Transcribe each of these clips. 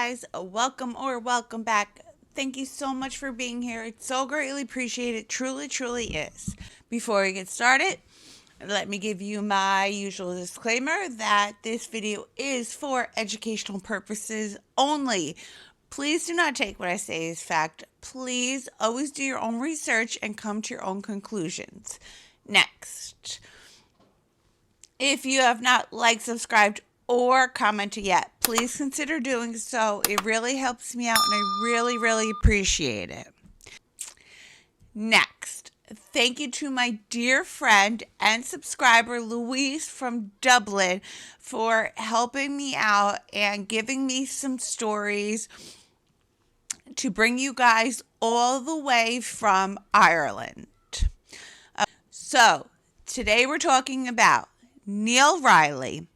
guys, welcome back. Thank you so much for being here. It's so greatly appreciated. Truly is. Before we get started, let me give you my usual disclaimer that this video is for educational purposes only. Please do not take what I say as fact. Please always do your own research and come to your own conclusions. Next, if you have not liked, subscribed, or commented yet, please consider doing so. It really helps me out and I really appreciate it. Next, thank you to my dear friend and subscriber Louise from Dublin for helping me out and giving me some stories to bring you guys all the way from Ireland. So, today we're talking about Neil Reilly,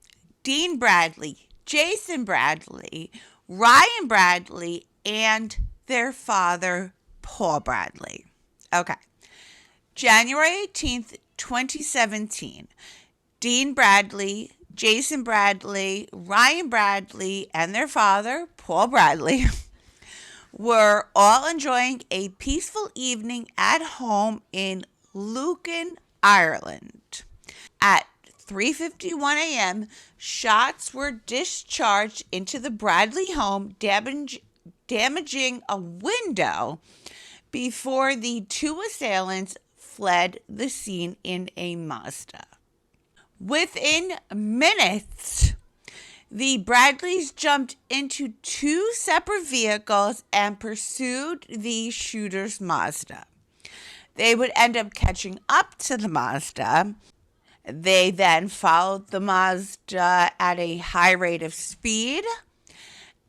Dean Bradley, Jason Bradley, Ryan Bradley, and their father, Paul Bradley. Okay. January 18th, 2017, Dean Bradley, Jason Bradley, Ryan Bradley, and their father, Paul Bradley, were all enjoying a peaceful evening at home in Lucan, Ireland. At 3:51 a.m., shots were discharged into the Bradley home, damaging a window before the two assailants fled the scene in a Mazda. Within minutes, the Bradleys jumped into two separate vehicles and pursued the shooter's Mazda. They would end up catching up to the Mazda. They then followed the Mazda at a high rate of speed,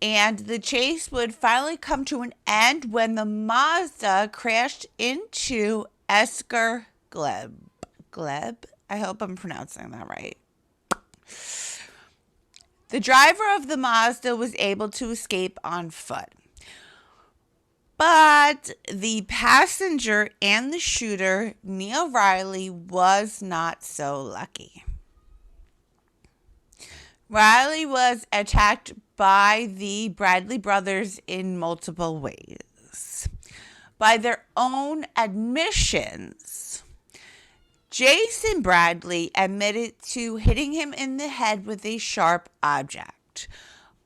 and the chase would finally come to an end when the Mazda crashed into Esker Gleb. Gleb? I hope I'm pronouncing that right. The driver of the Mazda was able to escape on foot. But the passenger and the shooter, Neil Reilly, was not so lucky. Reilly was attacked by the Bradley brothers in multiple ways. By their own admissions, Jason Bradley admitted to hitting him in the head with a sharp object.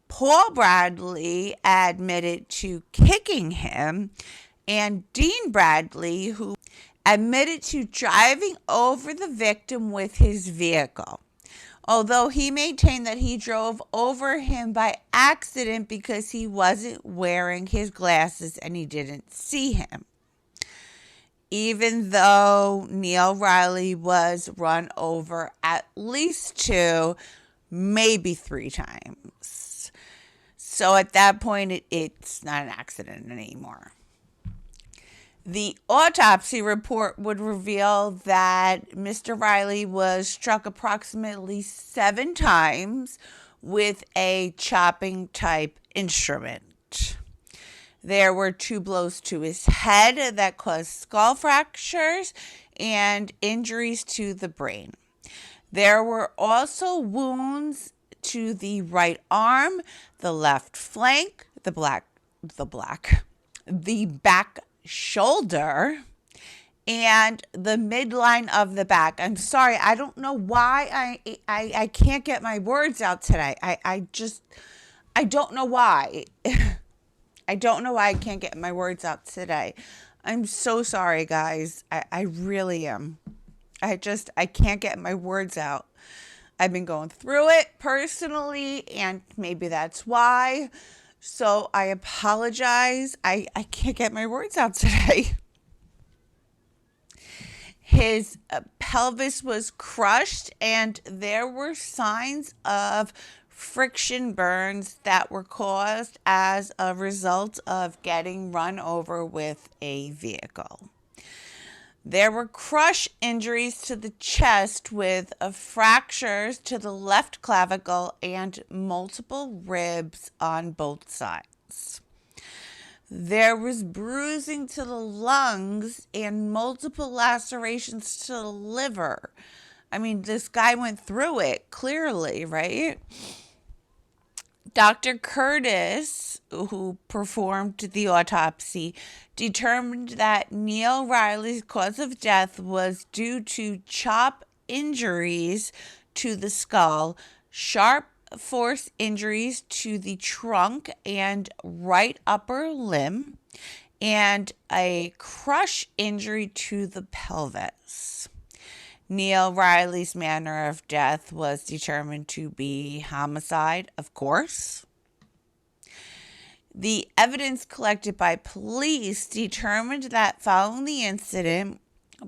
Paul Bradley admitted to kicking him, and Dean Bradley, who admitted to driving over the victim with his vehicle, although he maintained that he drove over him by accident because he wasn't wearing his glasses and he didn't see him. Even though Neil Reilly was run over at least 2, maybe 3 times. So at that point, it's not an accident anymore. The autopsy report would reveal that Mr. Reilly was struck approximately 7 times with a chopping type instrument. There were 2 blows to his head that caused skull fractures and injuries to the brain. There were also wounds to the right arm, the left flank, the back shoulder, and the midline of the back. I'm sorry, I don't know why I can't get my words out today. I don't know why. I don't know why I can't get my words out today. I'm so sorry, guys. I really am. I can't get my words out. I've been going through it personally, and maybe that's why. So I apologize. I can't get my words out today. His pelvis was crushed, and there were signs of friction burns that were caused as a result of getting run over with a vehicle. There were crush injuries to the chest with fractures to the left clavicle and multiple ribs on both sides. There was bruising to the lungs and multiple lacerations to the liver. I mean, this guy went through it clearly, right? Dr. Curtis, who performed the autopsy, determined that Neil Reilly's cause of death was due to chop injuries to the skull, sharp force injuries to the trunk and right upper limb, and a crush injury to the pelvis. Neil Reilly's manner of death was determined to be homicide, of course. The evidence collected by police determined that following the incident,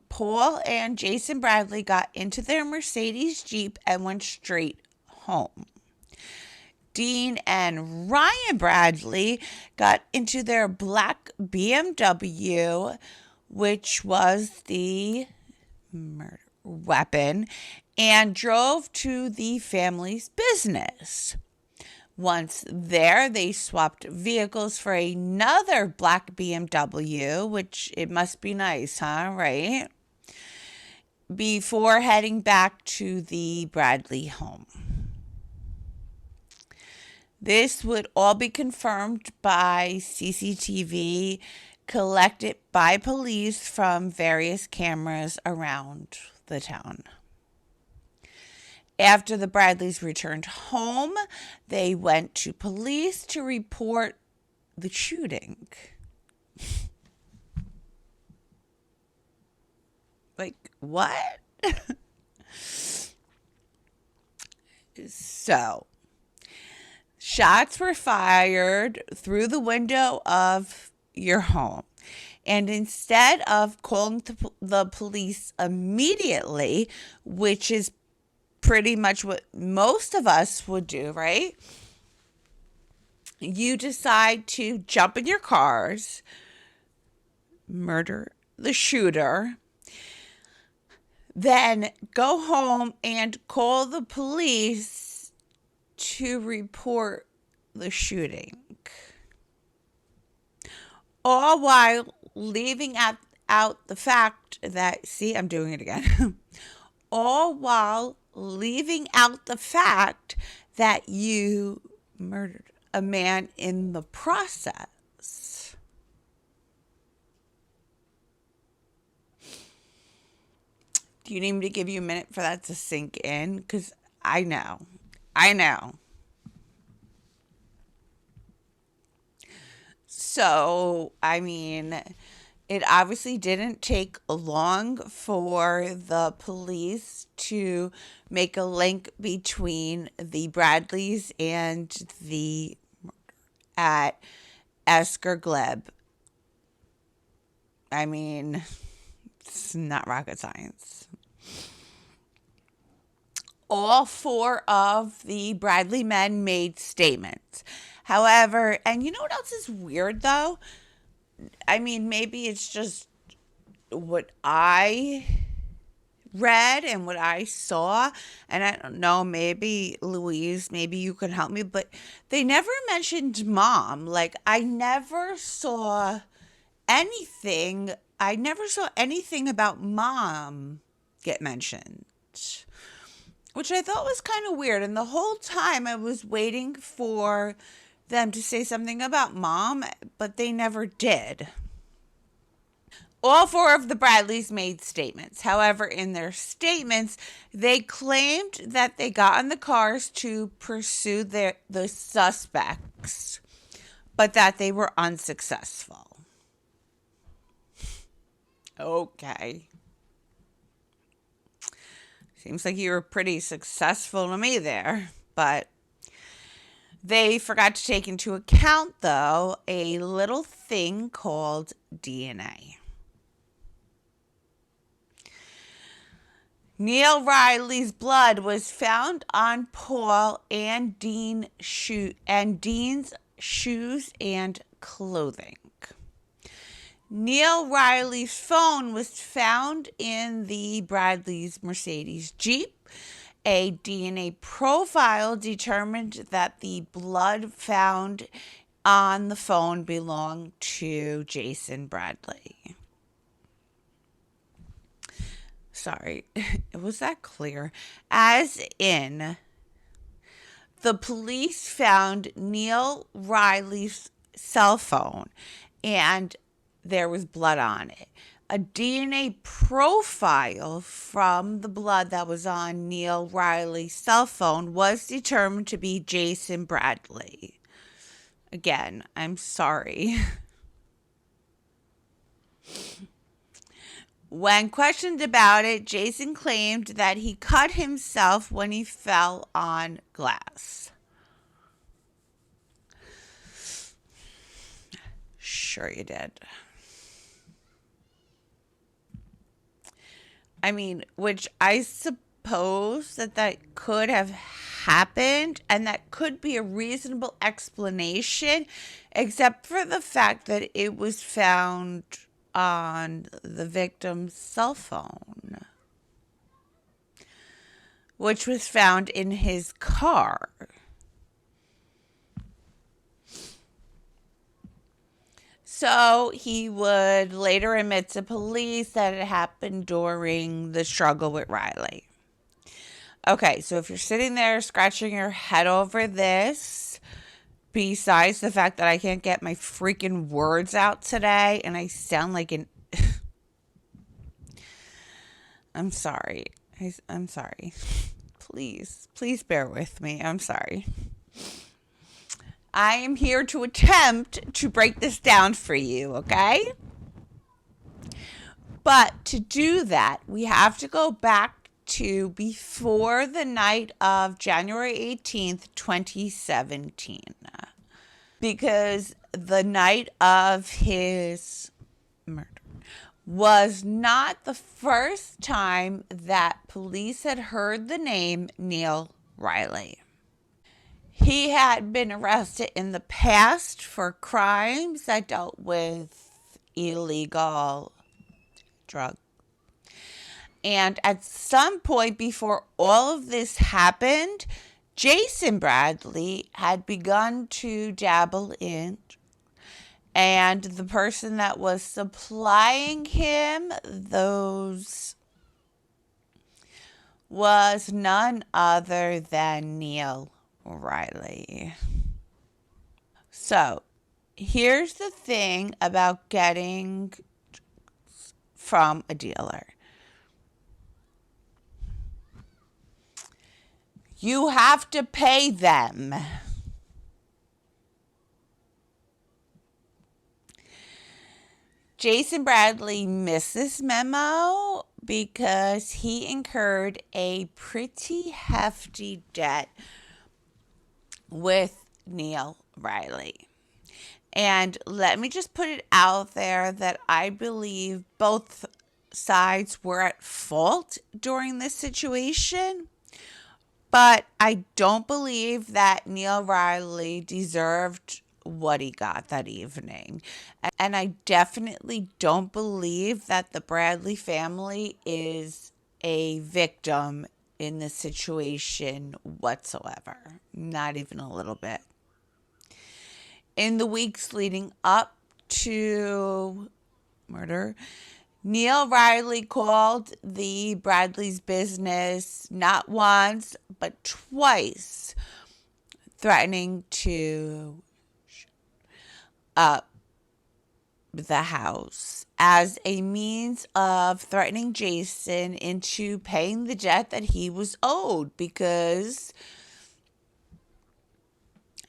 Paul and Jason Bradley got into their Mercedes Jeep and went straight home. Dean and Ryan Bradley got into their black BMW, which was the murder weapon, and drove to the family's business. Once there, they swapped vehicles for another black BMW, which it must be nice, huh? Right? Before heading back to the Bradley home. This would all be confirmed by CCTV collected by police from various cameras around the town. After the Bradleys returned home, they went to police to report the shooting. Like, what? So, shots were fired through the window of your home. And instead of calling the police immediately, which is pretty much what most of us would do, right? You decide to jump in your cars, murder the shooter, then go home and call the police to report the shooting. All while leaving out the fact that, see, I'm doing it again. All while leaving out the fact that you murdered a man in the process. Do you need me to give you a minute for that to sink in? Because I know. So, I mean, it obviously didn't take long for the police to make a link between the Bradleys and the at Esker Gleb. I mean, it's not rocket science. All four of the Bradley men made statements. However, and you know what else is weird though? I mean, maybe it's just what I read and what I saw, and I don't know, maybe Louise, maybe you could help me, but they never mentioned mom. Like, I never saw anything about mom get mentioned, which I thought was kind of weird. And the whole time I was waiting for them to say something about mom, but they never did. All four of the Bradleys made statements. However, in their statements, they claimed that they got in the cars to pursue the suspects, but that they were unsuccessful. Okay. Seems like you were pretty successful to me there, but they forgot to take into account, though, a little thing called DNA. Neil Reilly's blood was found on Paul and Dean's shoes and clothing. Neil Reilly's phone was found in the Bradley's Mercedes Jeep. A DNA profile determined that the blood found on the phone belonged to Jason Bradley. Sorry, was that clear? As in, the police found Neil Reilly's cell phone and there was blood on it. A DNA profile from the blood that was on Neil Reilly's cell phone was determined to be Jason Bradley. Again, I'm sorry. When questioned about it, Jason claimed that he cut himself when he fell on glass. Sure you did. I mean, which I suppose that could have happened and that could be a reasonable explanation, except for the fact that it was found on the victim's cell phone, which was found in his car. So he would later admit to police that it happened during the struggle with Reilly. Okay, so if you're sitting there scratching your head over this, besides the fact that I can't get my freaking words out today and I sound like an... I'm sorry. I'm sorry. Please bear with me. I'm sorry. I am here to attempt to break this down for you, okay? But to do that, we have to go back to before the night of January 18th, 2017. Because the night of his murder was not the first time that police had heard the name Neil Reilly. He had been arrested in the past for crimes that dealt with illegal drugs. And at some point before all of this happened, Jason Bradley had begun to dabble in, and the person that was supplying him those was none other than Neil Reilly. So here's the thing about getting from a dealer. You have to pay them. Jason Bradley missed this memo because he incurred a pretty hefty debt with Neil Reilly. And let me just put it out there that I believe both sides were at fault during this situation. But I don't believe that Neil Reilly deserved what he got that evening. And I definitely don't believe that the Bradley family is a victim in this situation whatsoever. Not even a little bit. In the weeks leading up to murder, Neil Reilly called the Bradley's business not once, but twice, threatening to up the house as a means of threatening Jason into paying the debt that he was owed because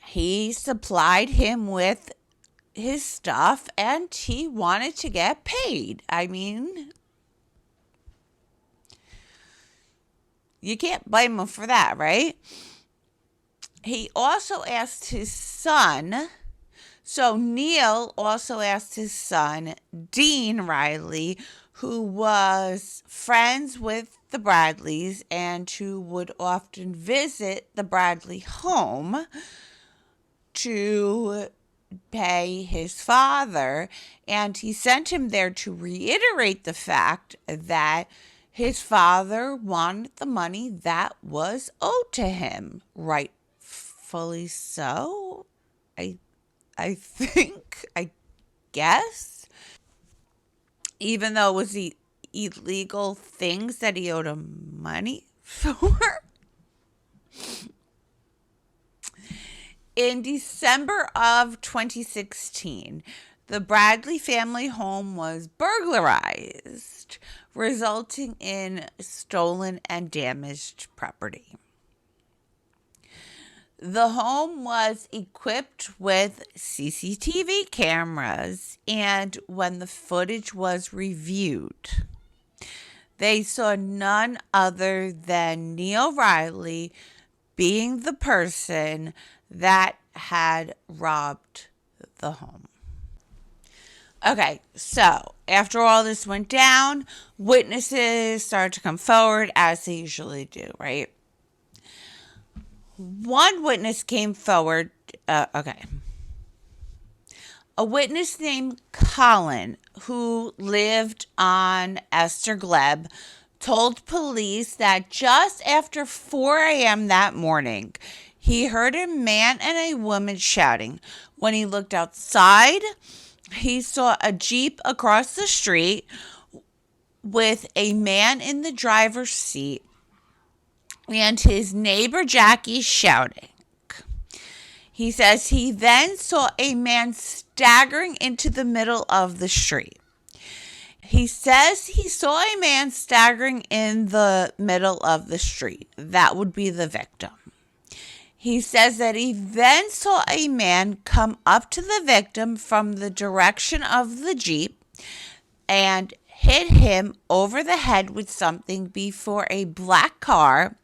he supplied him with his stuff and he wanted to get paid. I mean, you can't blame him for that, right? He also asked his son, so Neil also asked his son, Dean Reilly, who was friends with the Bradleys and who would often visit the Bradley home, to pay his father, and he sent him there to reiterate the fact that his father wanted the money that was owed to him, rightfully so. I think, I guess, even though it was the illegal things that he owed him money for. In December of 2016, the Bradley family home was burglarized, resulting in stolen and damaged property. The home was equipped with CCTV cameras, and when the footage was reviewed, they saw none other than Neil Reilly being the person that had robbed the home. Okay, so after all this went down, witnesses started to come forward as they usually do, right? One witness came forward. A witness named Colin, who lived on Esther Gleb, told police that just after 4 a.m. that morning, he heard a man and a woman shouting. When he looked outside, he saw a Jeep across the street with a man in the driver's seat and his neighbor Jackie shouting. He says he then saw a man staggering into the middle of the street. He says he saw a man staggering in the middle of the street. That would be the victim. He says that he then saw a man come up to the victim from the direction of the Jeep and hit him over the head with something before a black car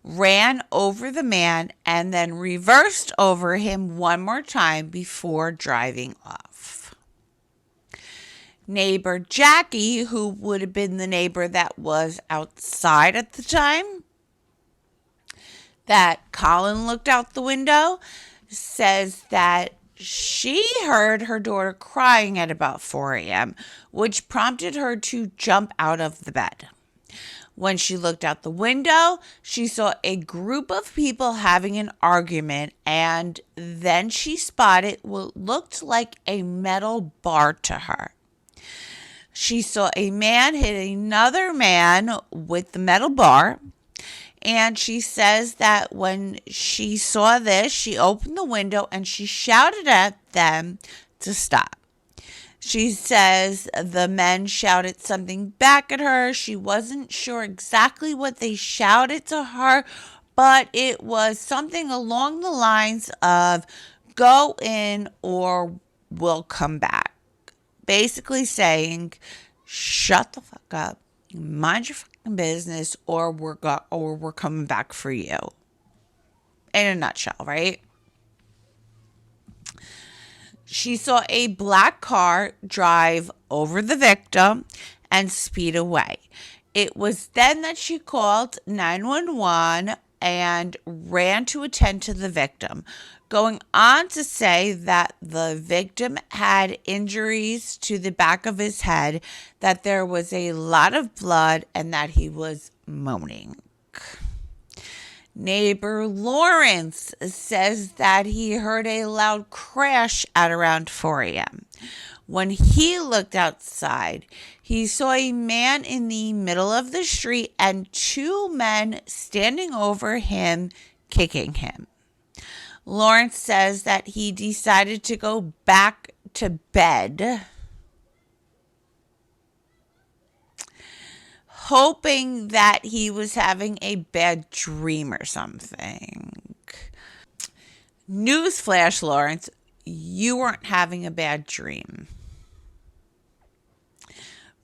ran over the man and then reversed over him one more time before driving off. Neighbor Jackie, who would have been the neighbor that was outside at the time, that Colin looked out the window, says that she heard her daughter crying at about 4 a.m., which prompted her to jump out of the bed. When she looked out the window, she saw a group of people having an argument, and then she spotted what looked like a metal bar to her. She saw a man hit another man with the metal bar, and she says that when she saw this, she opened the window and she shouted at them to stop. She says the men shouted something back at her. She wasn't sure exactly what they shouted to her, but it was something along the lines of, "Go in or we'll come back." Basically saying, shut the fuck up, mind your fucking business, or we're coming back for you. In a nutshell, right? She saw a black car drive over the victim and speed away. It was then that she called 911 and ran to attend to the victim, going on to say that the victim had injuries to the back of his head, that there was a lot of blood, and that he was moaning. Neighbor Lawrence says that he heard a loud crash at around 4 a.m. When he looked outside, he saw a man in the middle of the street and two men standing over him, kicking him. Lawrence says that he decided to go back to bed, hoping that he was having a bad dream or something. Newsflash, Lawrence, you weren't having a bad dream.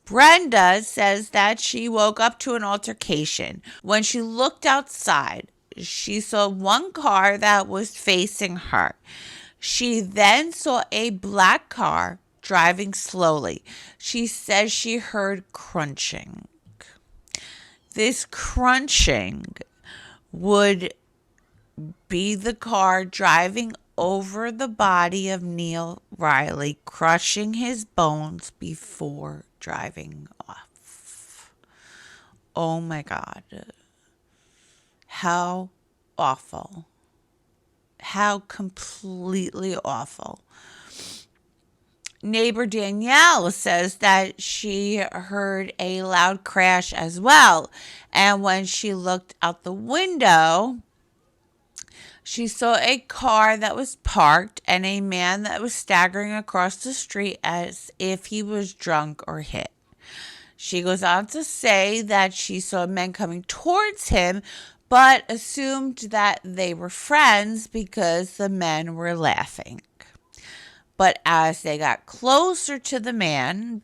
Brenda says that she woke up to an altercation. When she looked outside, she saw one car that was facing her. She then saw a black car driving slowly. She says she heard crunching. This crunching would be the car driving over the body of Neil Reilly, crushing his bones before driving off. Oh my God. How awful. How completely awful. Neighbor Danielle says that she heard a loud crash as well. And when she looked out the window, She saw a car that was parked and a man that was staggering across the street as if he was drunk or hit. She goes on to say that she saw men coming towards him, but assumed that they were friends because the men were laughing. But as they got closer to the man,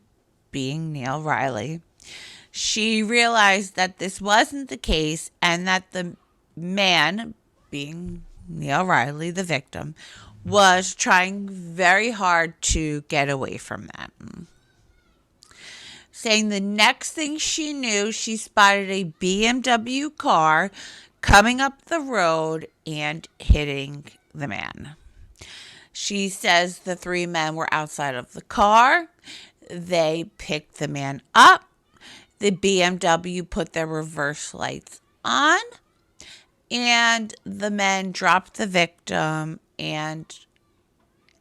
being Neil Reilly, she realized that this wasn't the case and that the man, being Neil Reilly, the victim, was trying very hard to get away from them. Saying the next thing she knew, she spotted a BMW car coming up the road and hitting the man. She says the three men were outside of the car. They picked the man up. The BMW put their reverse lights on, and the men dropped the victim and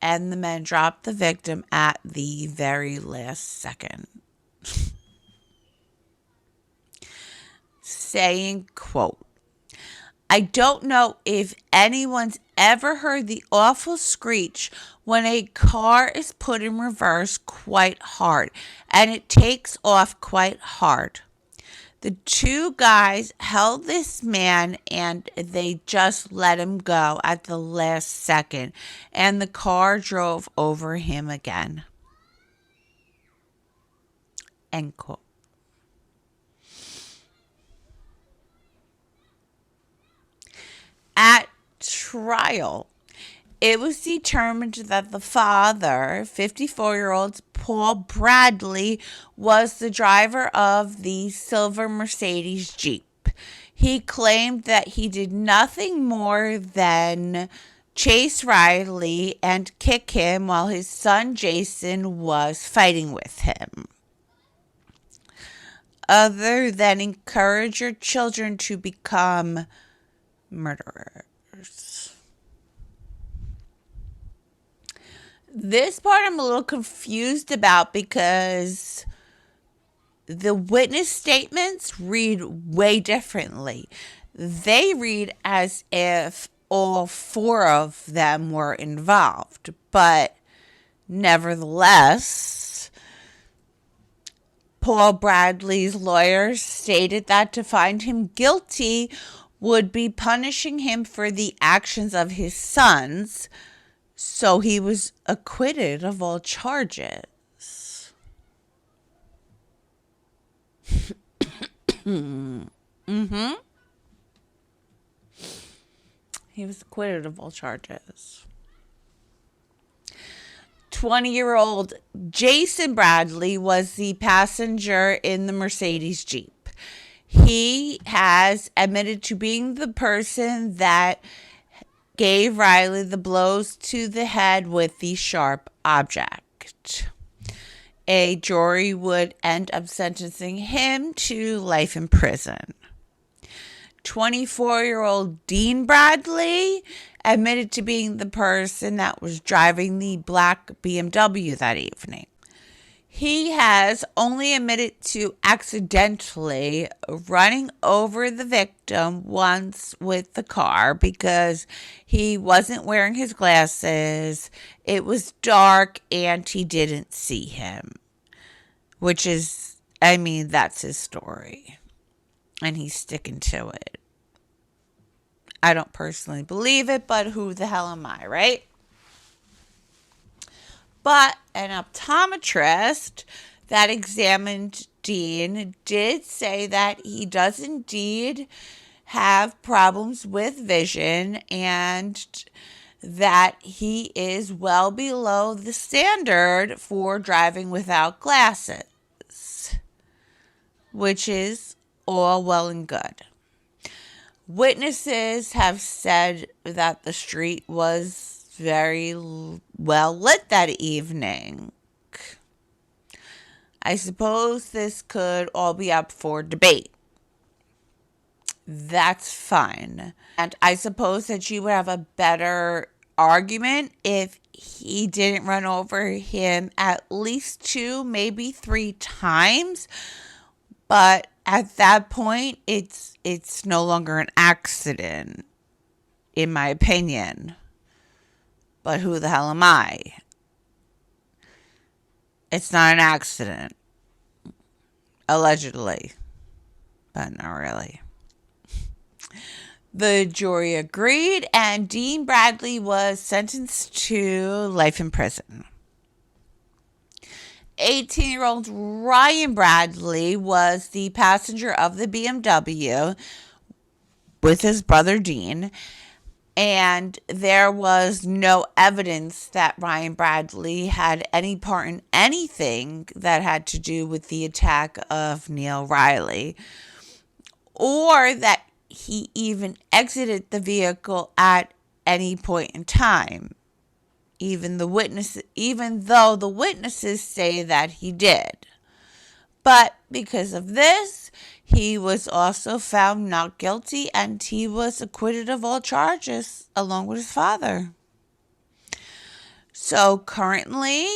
the men dropped the victim at the very last second. Saying, quote, "I don't know if anyone's ever heard the awful screech when a car is put in reverse quite hard, and it takes off quite hard. The two guys held this man and they just let him go at the last second, and the car drove over him again." End quote. At trial, it was determined that the father, 54-year-old Paul Bradley, was the driver of the silver Mercedes Jeep. He claimed that he did nothing more than chase Reilly and kick him while his son Jason was fighting with him, other than encourage your children to become murderers. This part I'm a little confused about because the witness statements read way differently. They read as if all four of them were involved, but nevertheless, Paul Bradley's lawyers stated that to find him guilty would be punishing him for the actions of his sons, so he was acquitted of all charges. He was acquitted of all charges. 20-year-old Jason Bradley was the passenger in the Mercedes Jeep. He has admitted to being the person that gave Reilly the blows to the head with the sharp object. A jury would end up sentencing him to life in prison. 24-year-old Dean Bradley admitted to being the person that was driving the black BMW that evening. He has only admitted to accidentally running over the victim once with the car because he wasn't wearing his glasses, it was dark, and he didn't see him. Which is, that's his story. And he's sticking to it. I don't personally believe it, but who the hell am I, right? But an optometrist that examined Dean did say that he does indeed have problems with vision and that he is well below the standard for driving without glasses, which is all well and good. Witnesses have said that the street was very well lit that evening. I suppose this could all be up for debate. That's fine. And I suppose that you would have a better argument if he didn't run over him at least 2, maybe 3 times. But at that point, it's no longer an accident. in my opinion. But who the hell am I? It's not an accident. Allegedly. But not really. The jury agreed, and Dean Bradley was sentenced to life in prison. 18-year-old Ryan Bradley was the passenger of the BMW with his brother Dean, and there was no evidence that Ryan Bradley had any part in anything that had to do with the attack of Neil Reilly, or that he even exited the vehicle at any point in time, even though the witnesses say that he did. But because of this, he was also found not guilty, and he was acquitted of all charges along with his father. So currently,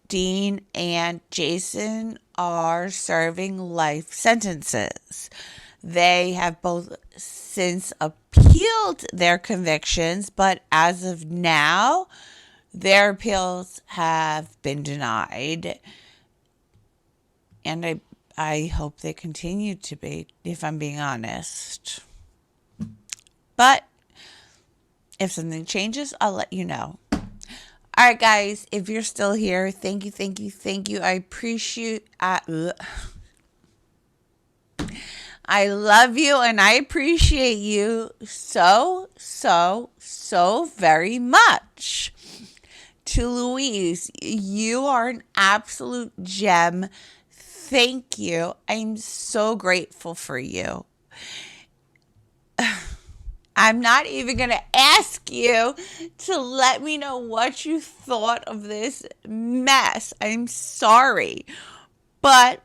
Dean and Jason are serving life sentences. They have both since appealed their convictions, but as of now, their appeals have been denied. And I hope they continue to be, if I'm being honest. But if something changes, I'll let you know. All right, guys, if you're still here, thank you. I appreciate I love you and I appreciate you so very much. To Louise, you are an absolute gem. Thank you. I'm so grateful for you. I'm not even going to ask you to let me know what you thought of this mess. I'm sorry. But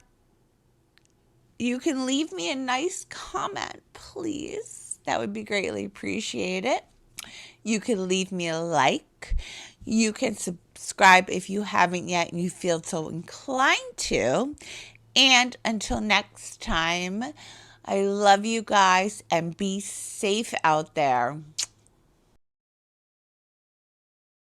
you can leave me a nice comment, please. That would be greatly appreciated. You can leave me a like. You can subscribe if you haven't yet and you feel so inclined to. And until next time, I love you guys and be safe out there.